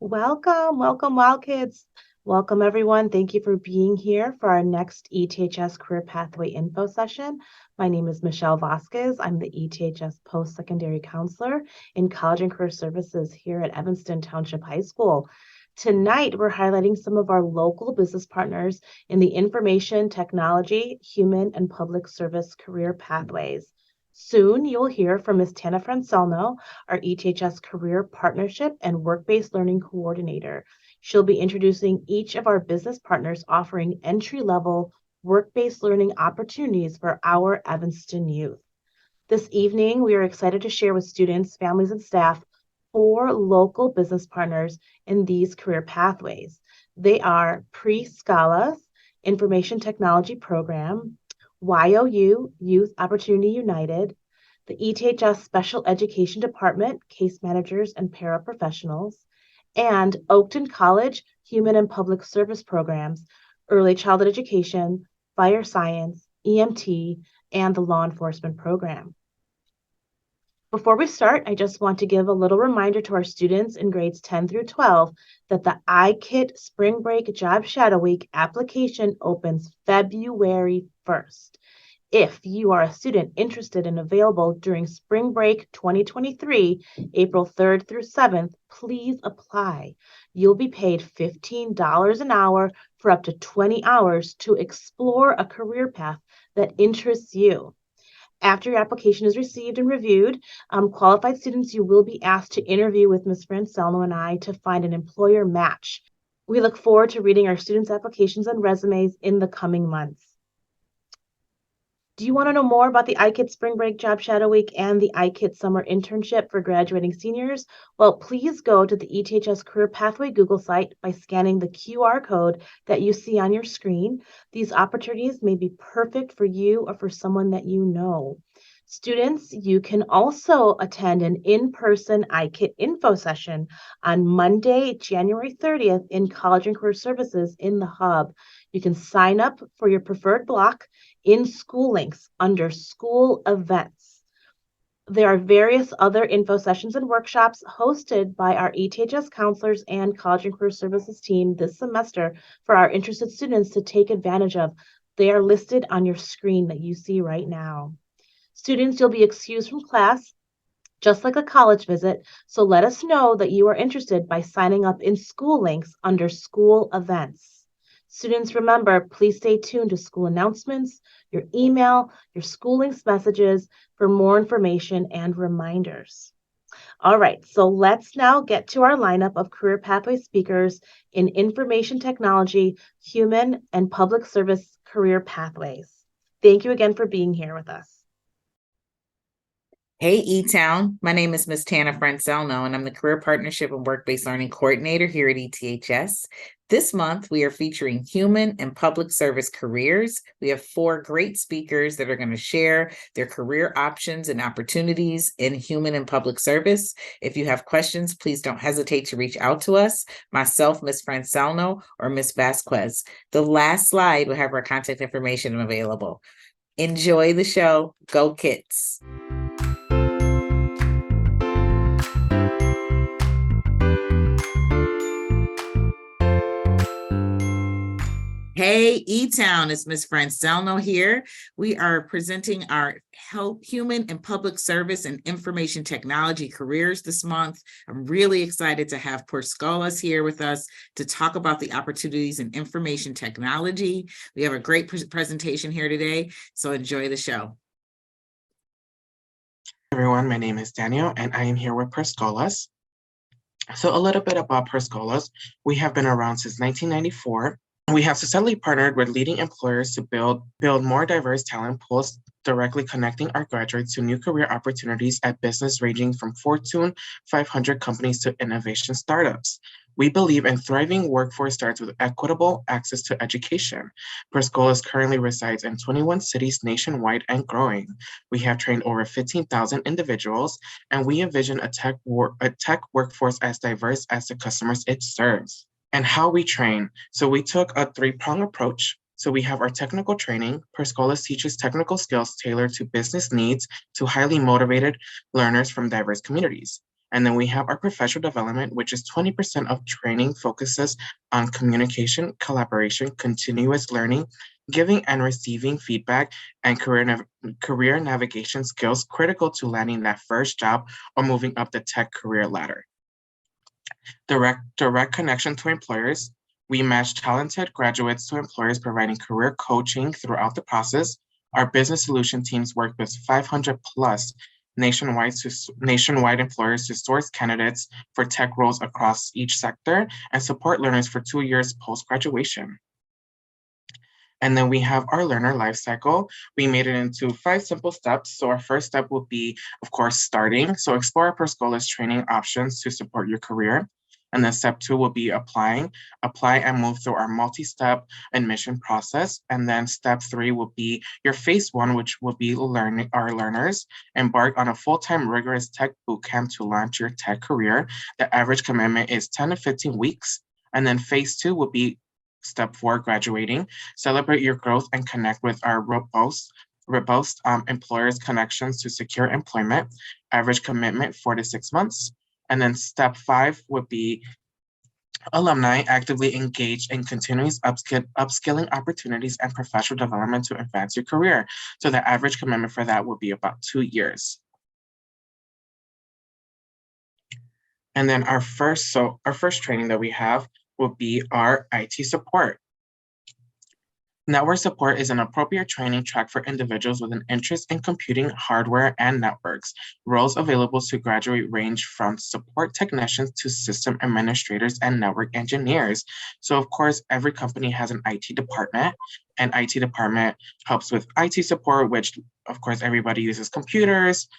Welcome, welcome, Wild Kids. Welcome, everyone. Thank you for being here for our next ETHS Career Pathway Info session. My name is Michelle Vasquez. I'm the ETHS Post-Secondary Counselor in College and Career Services here at Evanston Township High School. Tonight, we're highlighting some of our local business partners in the information, technology, human, and public service career pathways. Soon, you'll hear from Ms. Tana Francelno, our ETHS Career Partnership and Work-Based Learning Coordinator. She'll be introducing each of our business partners offering entry-level work-based learning opportunities for our Evanston youth. This evening, we are excited to share with students, families, and staff 4 local business partners in these career pathways. They are Pre-Scala's Information Technology Program, YOU, Youth Opportunity United, the ETHS Special Education Department, case managers and paraprofessionals, and Oakton College Human and Public Service Programs, Early Childhood Education, Fire Science, EMT, and the Law Enforcement Program. Before we start, I just want to give a little reminder to our students in grades 10 through 12 that the iKit Spring Break Job Shadow Week application opens February 1st. If you are a student interested and available during Spring Break 2023, April 3rd through 7th, please apply. You'll be paid $15 an hour for up to 20 hours to explore a career path that interests you. After your application is received and reviewed, qualified students, you will be asked to interview with Ms. Francelno and I to find an employer match. We look forward to reading our students' applications and resumes in the coming months. Do you want to know more about the iKit Spring Break Job Shadow Week and the iKit Summer Internship for graduating seniors? Well, please go to the ETHS Career Pathway Google site by scanning the QR code that you see on your screen. These opportunities may be perfect for you or for someone that you know. Students, you can also attend an in-person iKit info session on Monday, January 30th in College and Career Services in the Hub. You can sign up for your preferred block in school links under school events. There are various other info sessions and workshops hosted by our ETHS counselors and College and Career Services team this semester for our interested students to take advantage of. They are listed on your screen that you see right now. Students, you'll be excused from class, just like a college visit, so let us know that you are interested by signing up in school links under school events. Students, remember, please stay tuned to school announcements, your email, your school links messages for more information and reminders. All right, so let's now get to our lineup of career pathway speakers in information technology, human, and public service career pathways. Thank you again for being here with us. Hey, E-Town. My name is Ms. Tana Francelno, and I'm the Career Partnership and Work-Based Learning Coordinator here at ETHS. This month, we are featuring human and public service careers. We have 4 great speakers that are going to share their career options and opportunities in human and public service. If you have questions, please don't hesitate to reach out to us, myself, Ms. Francelno, or Ms. Vasquez. The last slide will have our contact information available. Enjoy the show. Go Kids. Hey, E-Town, it's Ms. Francelno here. We are presenting our human and public service and information technology careers this month. I'm really excited to have Perscolas here with us to talk about the opportunities in information technology. We have a great presentation here today, so enjoy the show. Everyone, my name is Daniel, and I am here with Perscolas. So a little bit about Perscolas. We have been around since 1994. We have successfully partnered with leading employers to build more diverse talent pools, directly connecting our graduates to new career opportunities at business ranging from Fortune 500 companies to innovation startups. We believe in thriving workforce starts with equitable access to education. Perscolas currently resides in 21 cities nationwide and growing. We have trained over 15,000 individuals, and we envision a tech workforce as diverse as the customers it serves. And how we train. So we took a 3-pronged approach. So we have our technical training. Perscolas teaches technical skills tailored to business needs to highly motivated learners from diverse communities. And then we have our professional development, which is 20% of training focuses on communication, collaboration, continuous learning, giving and receiving feedback, and career navigation skills critical to landing that first job or moving up the tech career ladder. Direct connection to employers. We match talented graduates to employers, providing career coaching throughout the process. Our business solution teams work with 500 plus nationwide employers to source candidates for tech roles across each sector and support learners for 2 years post-graduation. And then we have our learner life cycle. We made it into 5 simple steps. So our first step will be, of course, starting. So explore our Perscola's training options to support your career. And then step 2 will be applying. Apply and move through our multi-step admission process. And then step 3 will be your phase 1, which will be our learners embark on a full-time rigorous tech bootcamp to launch your tech career. The average commitment is 10 to 15 weeks. And then phase 2 will be step 4, graduating. Celebrate your growth and connect with our robust employers connections to secure employment. Average commitment 4 to 6 months. And then step 5 would be alumni actively engaged in continuous upskilling opportunities and professional development to advance your career. So the average commitment for that would be about 2 years. And then our first training that we have will be our IT support. Network support is an appropriate training track for individuals with an interest in computing, hardware, and networks. Roles available to graduate range from support technicians to system administrators and network engineers. So of course, every company has an IT department, and IT department helps with IT support, which of course everybody uses computers,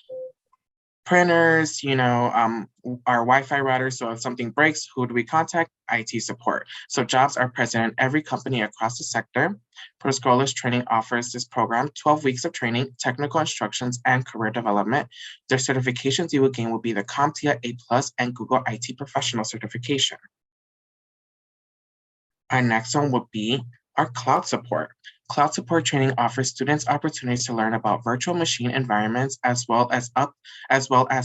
printers, our Wi-Fi routers. So if something breaks, who do we contact? IT support. So jobs are present in every company across the sector. Perscola's training offers this program 12 weeks of training, technical instructions, and career development. The certifications you will gain will be the CompTIA A+ and Google IT Professional certification. Our next one would be our cloud support. Cloud support training offers students opportunities to learn about virtual machine environments as well as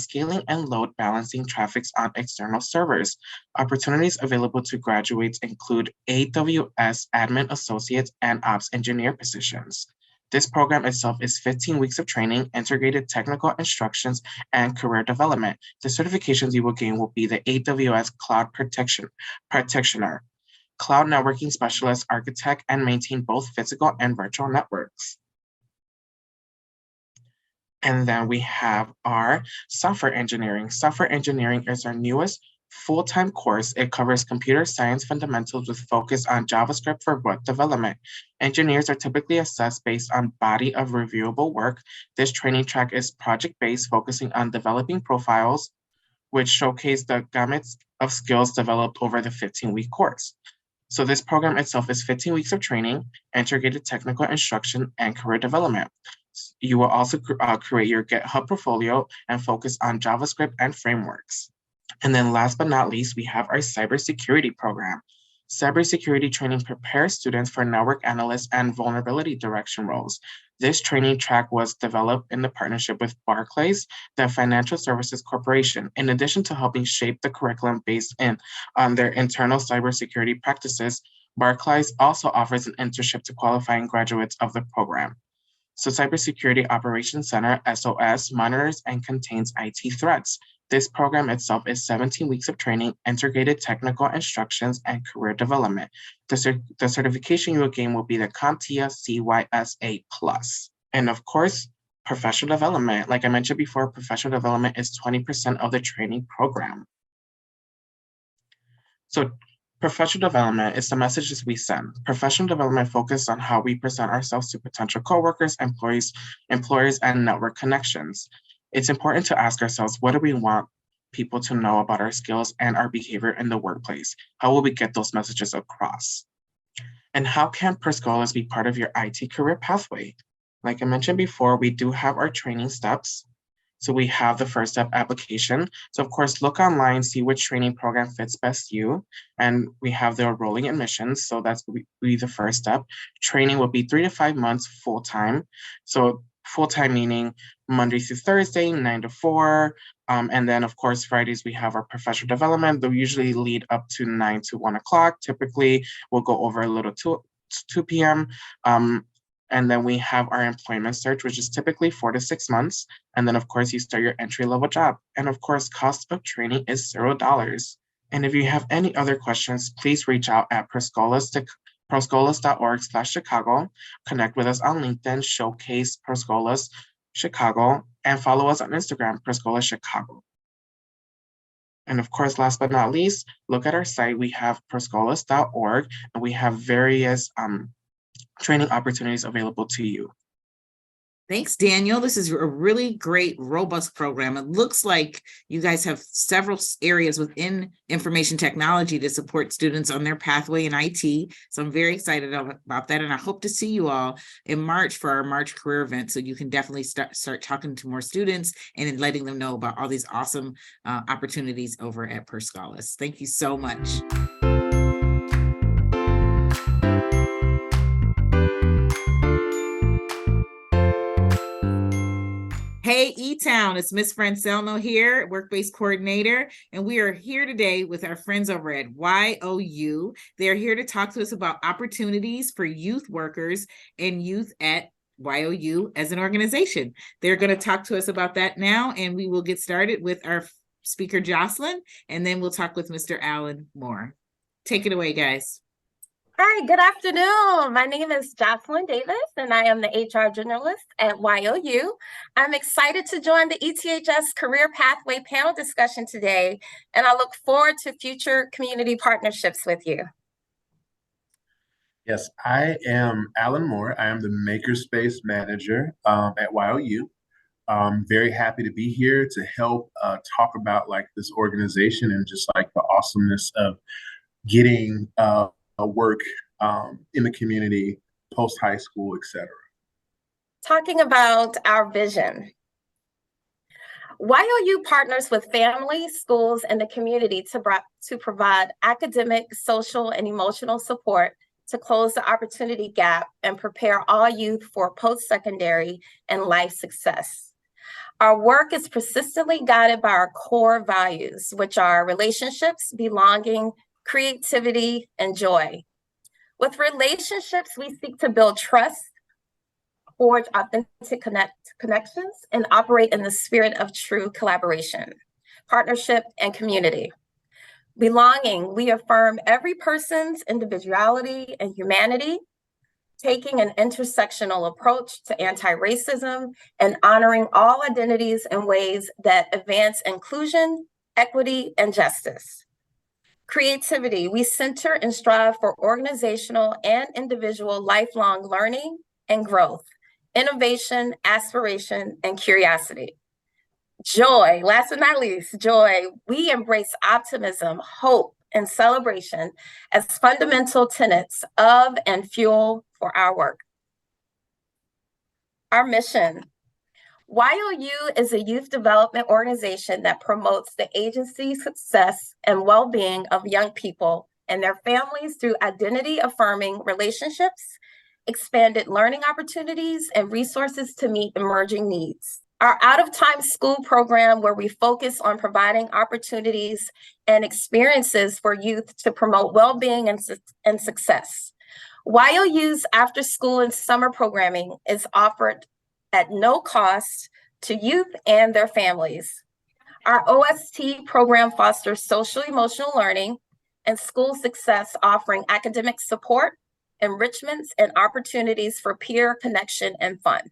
scaling and load balancing traffics on external servers. Opportunities available to graduates include AWS admin associates and ops engineer positions. This program itself is 15 weeks of training, integrated technical instructions, and career development. The certifications you will gain will be the AWS Cloud Practitioner, Cloud Networking Specialist, Architect, and maintain both physical and virtual networks. And then we have our software engineering. Software engineering is our newest full-time course. It covers computer science fundamentals with focus on JavaScript for web development. Engineers are typically assessed based on body of reviewable work. This training track is project-based, focusing on developing profiles, which showcase the gamut of skills developed over the 15-week course. So this program itself is 15 weeks of training, integrated technical instruction, and career development. You will also create your GitHub portfolio and focus on JavaScript and frameworks. And then last but not least, we have our cybersecurity program. Cybersecurity training prepares students for network analyst and vulnerability direction roles. This training track was developed in the partnership with Barclays, the Financial Services Corporation. In addition to helping shape the curriculum based on their internal cybersecurity practices, Barclays also offers an internship to qualifying graduates of the program. So Cybersecurity Operations Center, SOS, monitors and contains IT threats. This program itself is 17 weeks of training, integrated technical instructions, and career development. The certification you will gain will be the CompTIA CYSA+. And of course, professional development. Like I mentioned before, professional development is 20% of the training program. So professional development is the messages we send. Professional development focuses on how we present ourselves to potential coworkers, employers, and network connections. It's important to ask ourselves, what do we want people to know about our skills and our behavior in the workplace? How will we get those messages across? And how can Perscolas be part of your IT career pathway? Like I mentioned before, we do have our training steps. So we have the first step, application. So of course, look online, see which training program fits best you. And we have the rolling admissions. So that's will be the first step. Training will be 3 to 5 months full time. So full-time meaning Monday through Thursday, 9 to 4. And then, of course, Fridays, we have our professional development. They'll usually lead up to 9 to 1 o'clock. Typically, we'll go over a little to 2 p.m. And then we have our employment search, which is typically 4 to 6 months. And then, of course, you start your entry-level job. And of course, cost of training is $0. And if you have any other questions, please reach out at proscolas.org/Chicago. Connect with us on LinkedIn, showcase Proscolas Chicago, and follow us on Instagram, Proscolas Chicago. And of course, last but not least, look at our site. We have proscolas.org, and we have various training opportunities available to you. Thanks, Daniel. This is a really great, robust program. It looks like you guys have several areas within information technology to support students on their pathway in IT. So I'm very excited about that. And I hope to see you all in March for our March career event. So you can definitely start talking to more students and letting them know about all these awesome opportunities over at Proscolas. Thank you so much. Hey, E-Town, it's Miss Francelno here, work-based coordinator, and we are here today with our friends over at YOU. They're here to talk to us about opportunities for youth workers and youth at YOU as an organization. They're going to talk to us about that now, and we will get started with our speaker, Jocelyn, and then we'll talk with Mr. Alan Moore. Take it away, guys. Hi, good afternoon. My name is Jocelyn Davis, and I am the HR journalist at YOU. I'm excited to join the ETHS Career Pathway panel discussion today, and I look forward to future community partnerships with you. Yes, I am Alan Moore. I am the Makerspace Manager at YOU. I'm very happy to be here to help talk about this organization and just the awesomeness of getting work in the community, post-high school, etc. Talking about our vision. YOU partners with families, schools, and the community to provide academic, social, and emotional support to close the opportunity gap and prepare all youth for post-secondary and life success. Our work is persistently guided by our core values, which are relationships, belonging, creativity, and joy. With relationships, we seek to build trust, forge authentic connections, and operate in the spirit of true collaboration, partnership, and community. Belonging, we affirm every person's individuality and humanity, taking an intersectional approach to anti-racism and honoring all identities in ways that advance inclusion, equity, and justice. Creativity, we center and strive for organizational and individual lifelong learning and growth, innovation, aspiration, and curiosity. Joy, last but not least, joy, we embrace optimism, hope, and celebration as fundamental tenets of and fuel for our work. Our mission. YOU is a youth development organization that promotes the agency's success and well-being of young people and their families through identity-affirming relationships, expanded learning opportunities, and resources to meet emerging needs. Our out-of-time school program, where we focus on providing opportunities and experiences for youth to promote well-being and success. YOU's after-school and summer programming is offered at no cost to youth and their families. Our OST program fosters social emotional learning and school success, offering academic support, enrichments, and opportunities for peer connection and fun.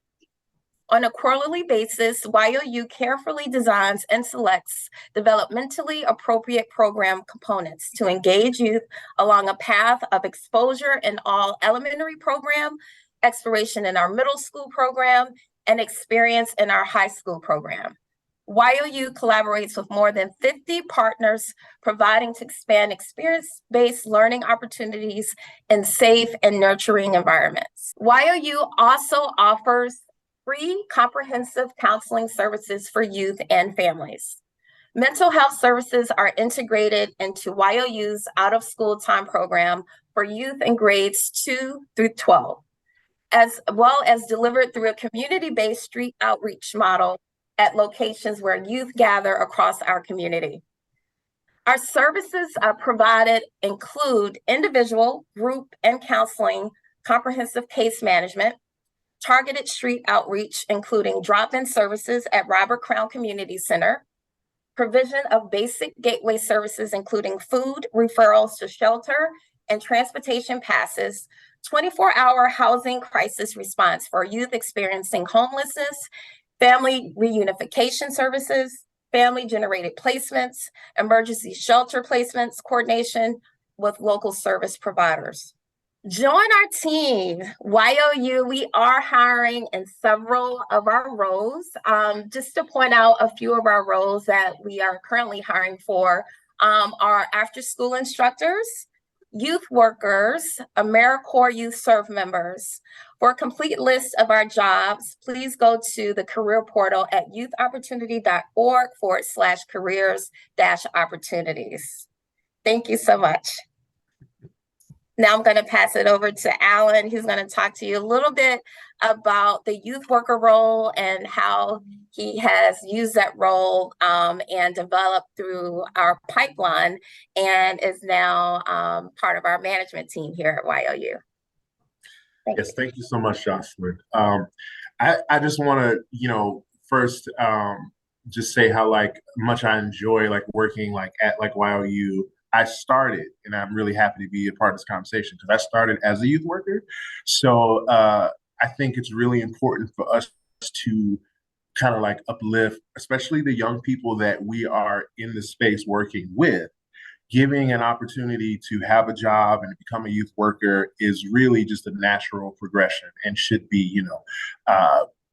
On a quarterly basis, YOU carefully designs and selects developmentally appropriate program components to engage youth along a path of exposure in all elementary program, exploration in our middle school program, and experience in our high school program. YOU collaborates with more than 50 partners, providing to expand experience-based learning opportunities in safe and nurturing environments. YOU also offers free comprehensive counseling services for youth and families. Mental health services are integrated into YOU's out-of-school time program for youth in grades 2 through 12. as well as delivered through a community-based street outreach model at locations where youth gather across our community. Our services provided include individual, group, and counseling, comprehensive case management, targeted street outreach, including drop-in services at Robert Crown Community Center, provision of basic gateway services, including food, referrals to shelter, and transportation passes, 24-hour housing crisis response for youth experiencing homelessness, family reunification services, family-generated placements, emergency shelter placements, coordination with local service providers. Join our team, YOU. We are hiring in several of our roles. Just to point out a few of our roles that we are currently hiring for are after-school instructors, youth workers, AmeriCorps Youth Serve members. For a complete list of our jobs, please go to the career portal at youthopportunity.org/careers-opportunities. Thank you so much. Now I'm going to pass it over to Alan, who's going to talk to you a little bit about the youth worker role and how he has used that role and developed through our pipeline and is now part of our management team here at YOU. Thank you so much, Jocelyn. I just want to, first just say how much I enjoy working at YOU. I started, and I'm really happy to be a part of this conversation because I started as a youth worker. So I think it's really important for us to kind of uplift, especially the young people that we are in the space working with. Giving an opportunity to have a job and become a youth worker is really just a natural progression and should be,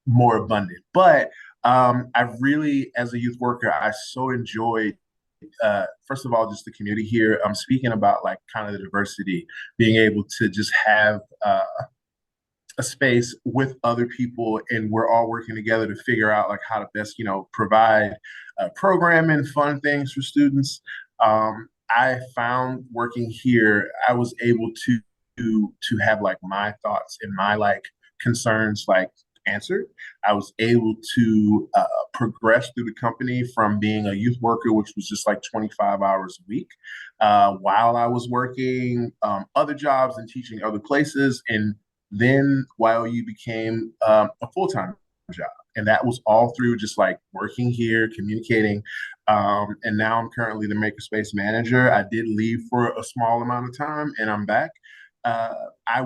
more abundant. But I really, as a youth worker, I so enjoyed first of all, just the community here. I'm speaking about kind of the diversity, being able to just have a space with other people, and we're all working together to figure out how to best, provide programming, fun things for students. I found working here, I was able to have my thoughts and my concerns answered. I was able to progress through the company from being a youth worker, which was just 25 hours a week, while I was working other jobs and teaching other places. And then YOU became a full-time job. And that was all through just working here, communicating. And now I'm currently the Makerspace manager. I did leave for a small amount of time and I'm back. I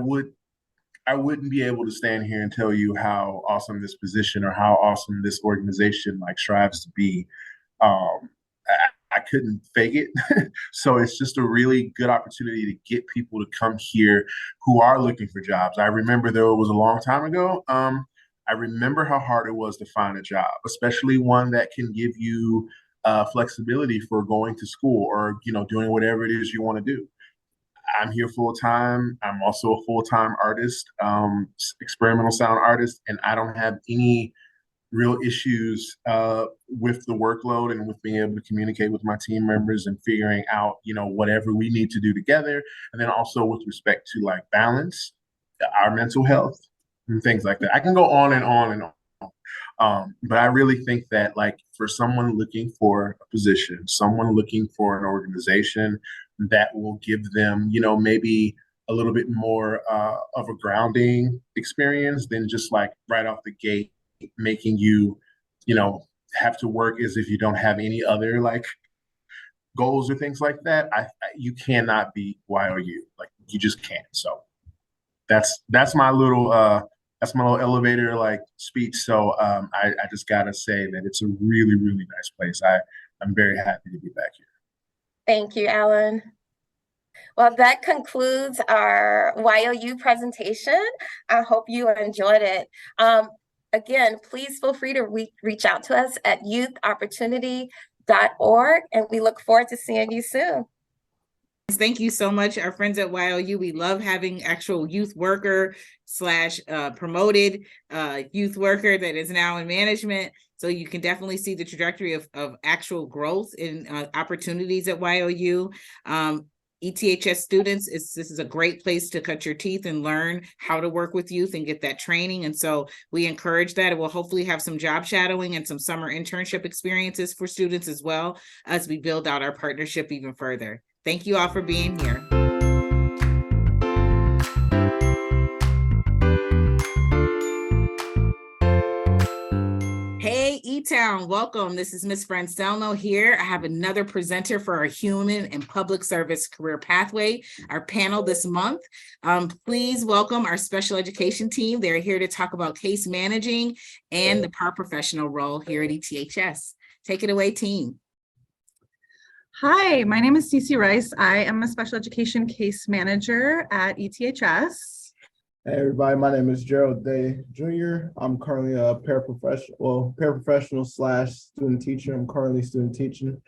wouldn't be able to stand here and tell you how awesome this position or how awesome this organization strives to be. I couldn't fake it. So it's just a really good opportunity to get people to come here who are looking for jobs. I remember there was a long time ago. I remember how hard it was to find a job, especially one that can give you flexibility for going to school or, doing whatever it is you want to do. I'm here full time. I'm also a full-time artist, experimental sound artist, and I don't have any real issues with the workload and with being able to communicate with my team members and figuring out, whatever we need to do together. And then also with respect to balance, our mental health and things like that. I can go on and on and on. But I really think that for someone looking for a position, someone looking for an organization that will give them, maybe a little bit more of a grounding experience than just right off the gate, making you, have to work as if you don't have any other goals or things like that. You cannot be YOU. You just can't. So that's my little elevator speech. So I just gotta say that it's a really, really nice place. I'm very happy to be back here. Thank you, Alan. Well, that concludes our YOU presentation. I hope you enjoyed it. Again, please feel free to reach out to us at youthopportunity.org, and we look forward to seeing you soon. Thank you so much, our friends at YOU. We love having actual youth worker / promoted youth worker that is now in management. So you can definitely see the trajectory of actual growth in opportunities at YOU. ETHS students, this is a great place to cut your teeth and learn how to work with youth and get that training. And so we encourage that. It will hopefully have some job shadowing and some summer internship experiences for students as well as we build out our partnership even further. Thank you all for being here. Hey, E-Town, welcome. This is Ms. Francelno here. I have another presenter for our Human and Public Service Career Pathway, our panel this month. Please welcome our special education team. They're here to talk about case managing and the paraprofessional role here at ETHS. Take it away, team. Hi, my name is Cece Rice. I am a special education case manager at ETHS. Hey everybody, my name is Gerald Day Jr. I'm currently a paraprofessional / student teacher. I'm currently student teaching,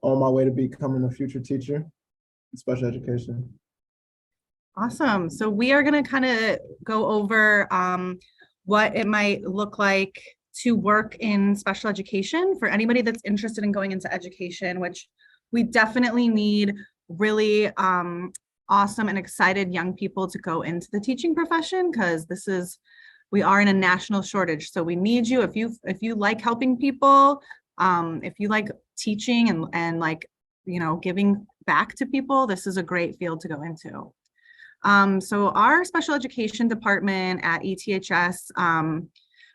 on my way to becoming a future teacher in special education. Awesome. So we are going to kind of go over what it might look like to work in special education for anybody that's interested in going into education, which we definitely need really awesome and excited young people to go into the teaching profession, because we are in a national shortage. So we need you. If you like helping people, if you like teaching and like, giving back to people, this is a great field to go into. So our special education department at ETHS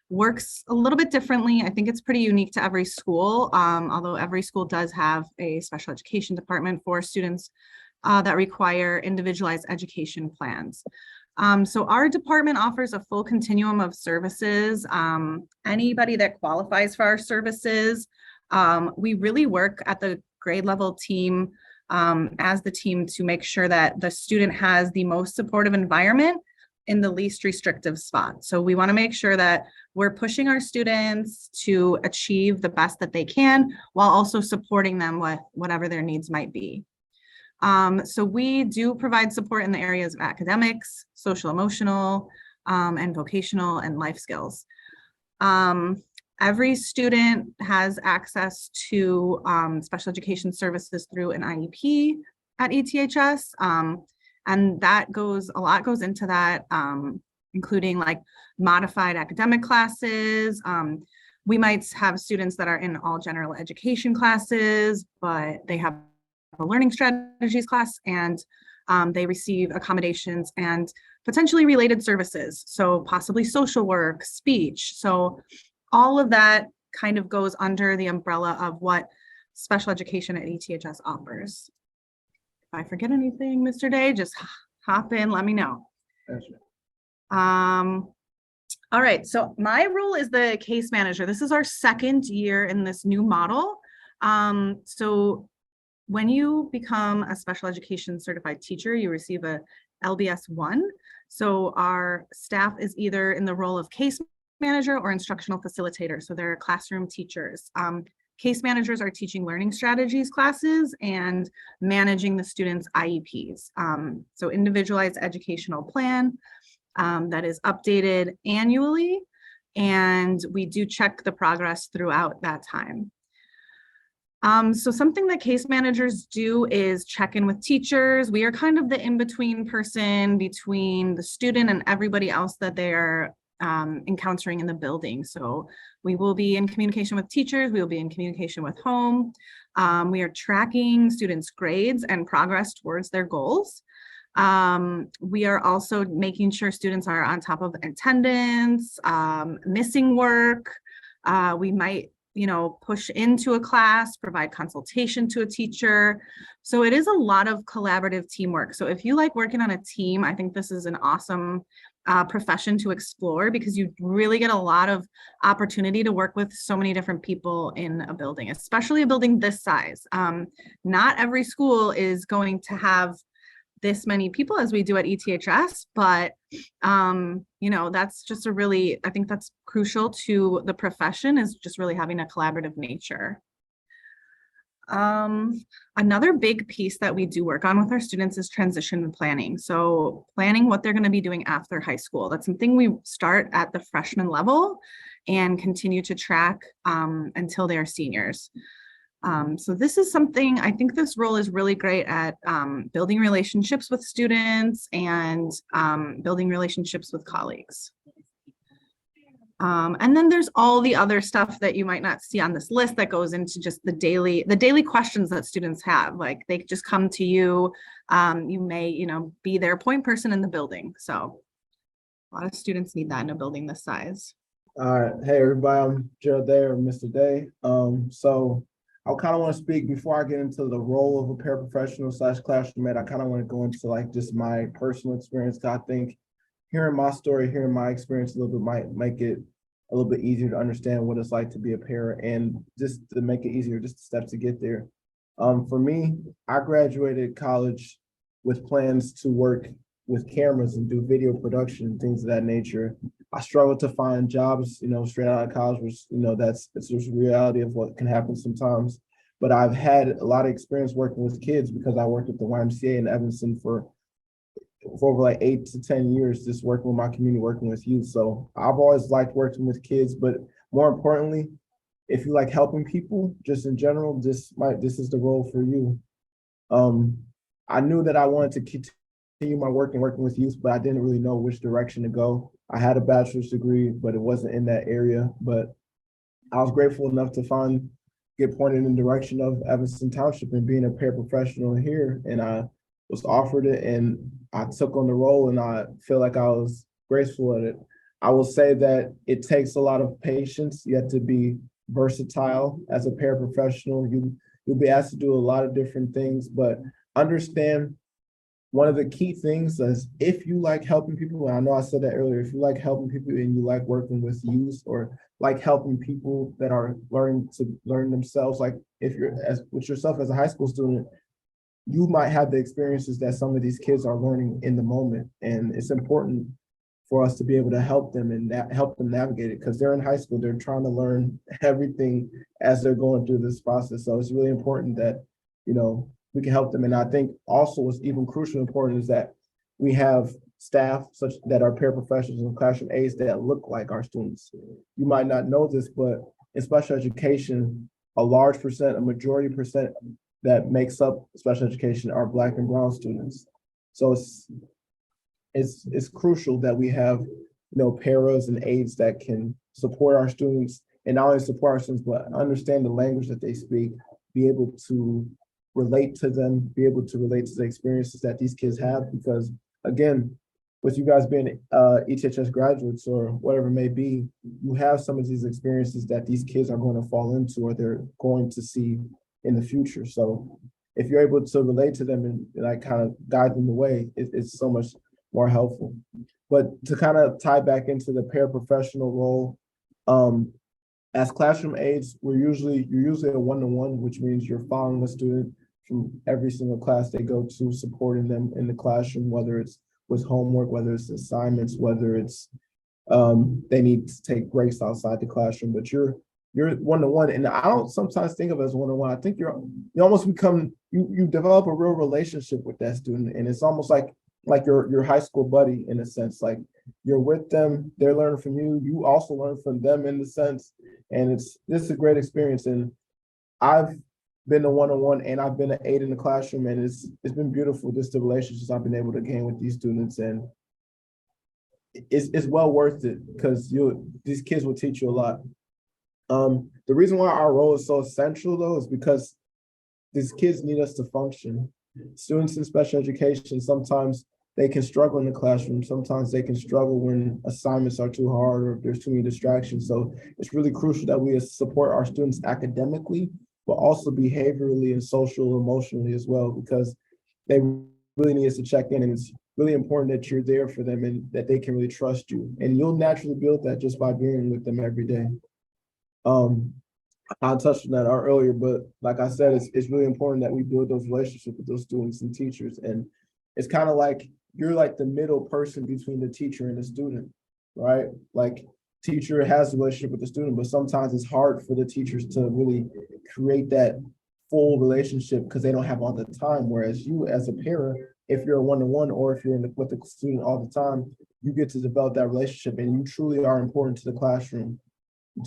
works a little bit differently. I think it's pretty unique to every school, although every school does have a special education department for students that require individualized education plans. So our department offers a full continuum of services. Anybody that qualifies for our services, we really work at the grade level team as the team to make sure that the student has the most supportive environment in the least restrictive spot. So we want to make sure that we're pushing our students to achieve the best that they can while also supporting them with whatever their needs might be. So we do provide support in the areas of academics, social, emotional, and vocational and life skills. Every student has access to special education services through an IEP at ETHS. And a lot goes into that, including like modified academic classes. We might have students that are in all general education classes, but they have a learning strategies class, and they receive accommodations and potentially related services. So possibly social work, speech. So all of that kind of goes under the umbrella of what special education at ETHS offers. If I forget anything, Mr. Day, just hop in, let me know. All right, so my role is the case manager. This is our second year in this new model. So when you become a special education certified teacher, you receive a LBS 1. So our staff is either in the role of case manager or instructional facilitator. So they're classroom teachers. Case managers are teaching learning strategies classes and managing the students' IEPs. So individualized educational plan that is updated annually. And we do check the progress throughout that time. So something that case managers do is check in with teachers. We are kind of the in-between person between the student and everybody else that they're encountering in the building. So we will be in communication with teachers. We will be in communication with home. We are tracking students' grades and progress towards their goals. We are also making sure students are on top of attendance, missing work. We might push into a class, provide consultation to a teacher. So it is a lot of collaborative teamwork. So if you like working on a team, I think this is an awesome profession to explore, because you really get a lot of opportunity to work with so many different people in a building, especially a building this size. Not every school is going to have this many people as we do at ETHS, but that's just I think that's crucial to the profession, is just really having a collaborative nature. Another big piece that we do work on with our students is transition planning. So planning what they're going to be doing after high school. That's something we start at the freshman level and continue to track until they're seniors. So this is something, I think this role is really great at building relationships with students and building relationships with colleagues. And then there's all the other stuff that you might not see on this list that goes into just the daily questions that students have. Like they just come to you. You may, be their point person in the building. So a lot of students need that in a building this size. All right. Hey, everybody, I'm Gerald Day or Mr. Day. So I kind of want to speak before I get into the role of a paraprofessional / classroom ed. I kind of want to go into like just my personal experience. I think hearing my story, hearing my experience a little bit might make it a little bit easier to understand what it's like to be a para, and just to make it easier, just the steps to get there. For me, I graduated college with plans to work with cameras and do video production, things of that nature. I struggled to find jobs, straight out of college, which, it's just a reality of what can happen sometimes. But I've had a lot of experience working with kids because I worked at the YMCA in Evanston for over like 8 to 10 years, just working with my community, working with youth. So I've always liked working with kids, but more importantly, if you like helping people, just in general, this is the role for you. I knew that I wanted to continue my working with youth, but I didn't really know which direction to go. I had a bachelor's degree, but it wasn't in that area. But I was grateful enough to get pointed in the direction of Evanston Township and being a paraprofessional here. And I was offered it and I took on the role, and I feel like I was graceful at it. I will say that it takes a lot of patience. You have to be versatile as a paraprofessional. You'll be asked to do a lot of different things, but understand one of the key things is if you like helping people, and I know I said that earlier, if you like helping people and you like working with youth or like helping people that are learning to learn themselves, like if you're with yourself as a high school student, you might have the experiences that some of these kids are learning in the moment. And it's important for us to be able to help them and help them navigate it, because they're in high school, they're trying to learn everything as they're going through this process. So it's really important that, we can help them. And I think also what's even crucially important is that we have staff such that are paraprofessionals and classroom aides that look like our students. You might not know this, but in special education, a majority percent that makes up special education are Black and brown students. So it's crucial that we have, paras and aides that can support our students, and not only support our students, but understand the language that they speak, be able to relate to them, be able to relate to the experiences that these kids have. Because again, with you guys being ETHS graduates or whatever it may be, you have some of these experiences that these kids are going to fall into or they're going to see in the future. So if you're able to relate to them and like kind of guide them the way, it's so much more helpful. But to kind of tie back into the paraprofessional role, as classroom aides, you're usually a one-to-one, which means you're following the student from every single class they go to, supporting them in the classroom, whether it's with homework, whether it's assignments, whether it's they need to take breaks outside the classroom. But you're one-to-one, and I don't sometimes think of it as one-to-one. I think you almost become you develop a real relationship with that student, and it's almost like your high school buddy in a sense. Like you're with them, they're learning from you, you also learn from them in the sense, and this is a great experience. And I've been a one-on-one and I've been an aide in the classroom, and it's been beautiful, just the relationships I've been able to gain with these students, and it's well worth it because these kids will teach you a lot. The reason why our role is so essential though is because these kids need us to function. Students in special education, sometimes they can struggle in the classroom. Sometimes they can struggle when assignments are too hard or if there's too many distractions. So it's really crucial that we support our students academically, but also behaviorally and social, emotionally as well, because they really need us to check in. And it's really important that you're there for them and that they can really trust you. And you'll naturally build that just by being with them every day. I touched on that earlier, but like I said, it's really important that we build those relationships with those students and teachers. And it's kind of like you're like the middle person between the teacher and the student, right? Like teacher has a relationship with the student, but sometimes it's hard for the teachers to really create that full relationship because they don't have all the time. Whereas you as a parent, if you're a one-to-one or if you're with the student all the time, you get to develop that relationship and you truly are important to the classroom.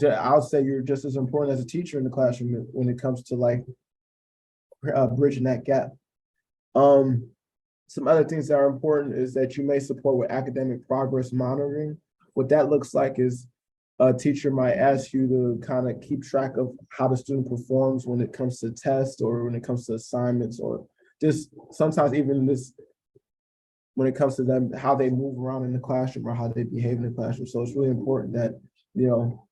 I'll say you're just as important as a teacher in the classroom when it comes to like bridging that gap. Some other things that are important is that you may support with academic progress monitoring. What that looks like is a teacher might ask you to kind of keep track of how the student performs when it comes to tests or when it comes to assignments, or just sometimes even this when it comes to them, how they move around in the classroom or how they behave in the classroom. So it's really important that,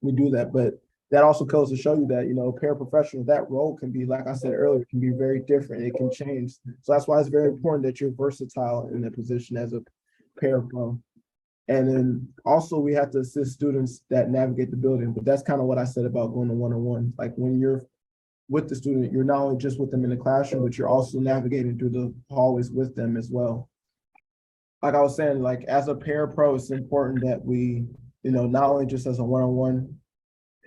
we do that. But that also goes to show you that, paraprofessional, that role can be, like I said earlier, can be very different. It can change. So that's why it's very important that you're versatile in the position as a parapro. And then also we have to assist students that navigate the building. But that's kind of what I said about going to one-on-one. Like when you're with the student, you're not only just with them in the classroom, but you're also navigating through the hallways with them as well. Like I was saying, like as a parapro, it's important that we, not only just as a one-on-one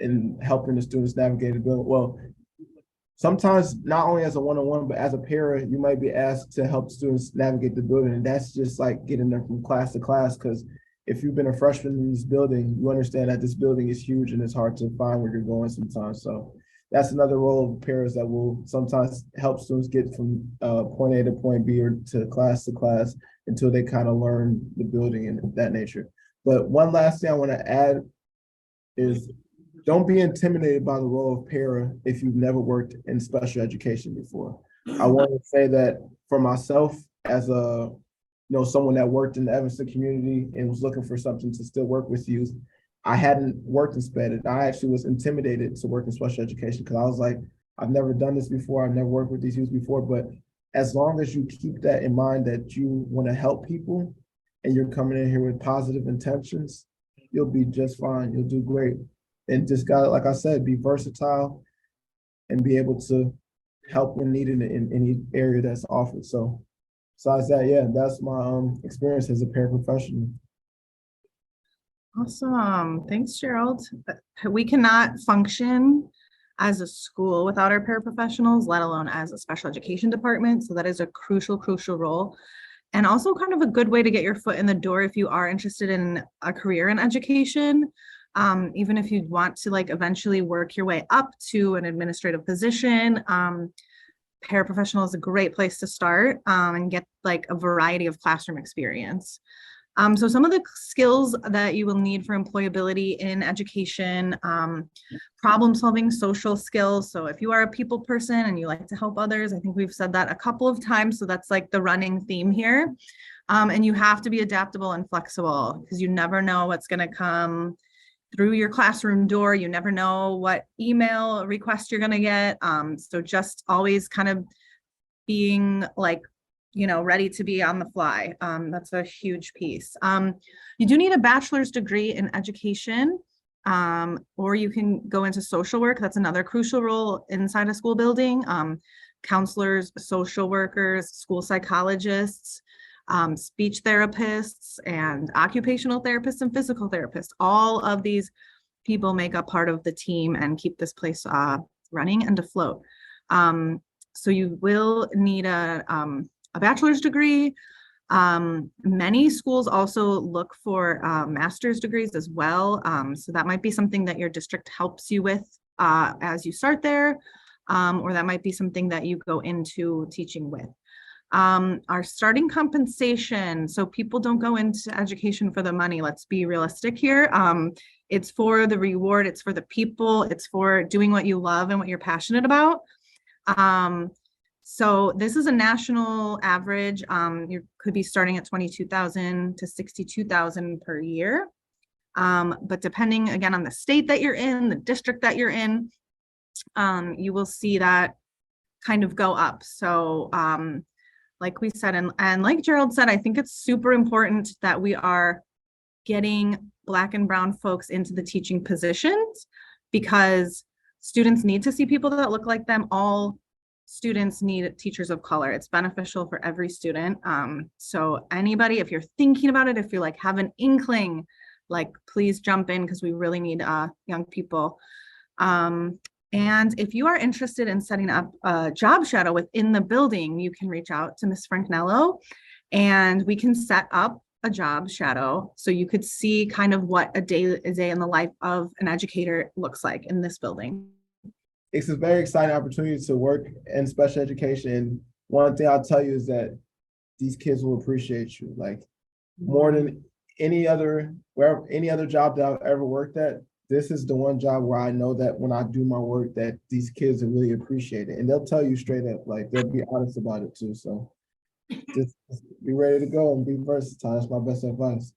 in helping the students navigate the building. Well, sometimes not only as a one-on-one, but as a para, you might be asked to help students navigate the building. And that's just like getting them from class to class. Because if you've been a freshman in this building, you understand that this building is huge and it's hard to find where you're going sometimes. So that's another role of paras that will sometimes help students get from point A to point B or to class until they kind of learn the building and that nature. But one last thing I want to add is don't be intimidated by the role of para if you've never worked in special education before. I want to say that for myself as a, someone that worked in the Evanston community and was looking for something to still work with youth, I hadn't worked in SPED, and I actually was intimidated to work in special education because I was like, I've never done this before. I've never worked with these youth before. But as long as you keep that in mind that you want to help people and you're coming in here with positive intentions, you'll be just fine. You'll do great. And just got, like I said, be versatile and be able to help when needed in any area that's offered. So besides that, yeah, that's my experience as a paraprofessional. Awesome. Thanks, Gerald. We cannot function as a school without our paraprofessionals, let alone as a special education department. So that is a crucial role. And also kind of a good way to get your foot in the door if you are interested in a career in education. Even if you want to eventually work your way up to an administrative position, paraprofessional is a great place to start and get a variety of classroom experience. So some of the skills that you will need for employability in education, problem solving, social skills. So if you are a people person and you like to help others, I think we've said that a couple of times. So that's the running theme here. And you have to be adaptable and flexible because you never know what's going to come through your classroom door. You never know what email request you're going to get. So just always kind of being ready to be on the fly. That's a huge piece. You do need a bachelor's degree in education, or you can go into social work. That's another crucial role inside a school building. Counselors, social workers, school psychologists, speech therapists, and occupational therapists and physical therapists. All of these people make up part of the team and keep this place running and afloat. So you will need a bachelor's degree. Many schools also look for master's degrees as well. So that might be something that your district helps you with as you start there, or that might be something that you go into teaching with. Our starting compensation. So people don't go into education for the money. Let's be realistic here. It's for the reward. It's for the people. It's for doing what you love and what you're passionate about. So this is a national average. You could be starting at $22,000 to $62,000 per year. But depending again on the state that you're in, the district that you're in, you will see that kind of go up. So like we said, and like Gerald said, I think it's super important that we are getting Black and Brown folks into the teaching positions because students need to see people that look like them. All students need teachers of color. It's beneficial for every student. So anybody, if you're thinking about it, if you have an inkling, please jump in because we really need young people. And if you are interested in setting up a job shadow within the building, you can reach out to Ms. Franknello and we can set up a job shadow, so you could see kind of what a day in the life of an educator looks like in this building. It's a very exciting opportunity to work in special education. One thing I'll tell you is that these kids will appreciate you, like more than any other job that I've ever worked at. This is the one job where I know that when I do my work that these kids will really appreciate it. And they'll tell you straight up, like they'll be honest about it too. So just be ready to go and be versatile. That's my best advice.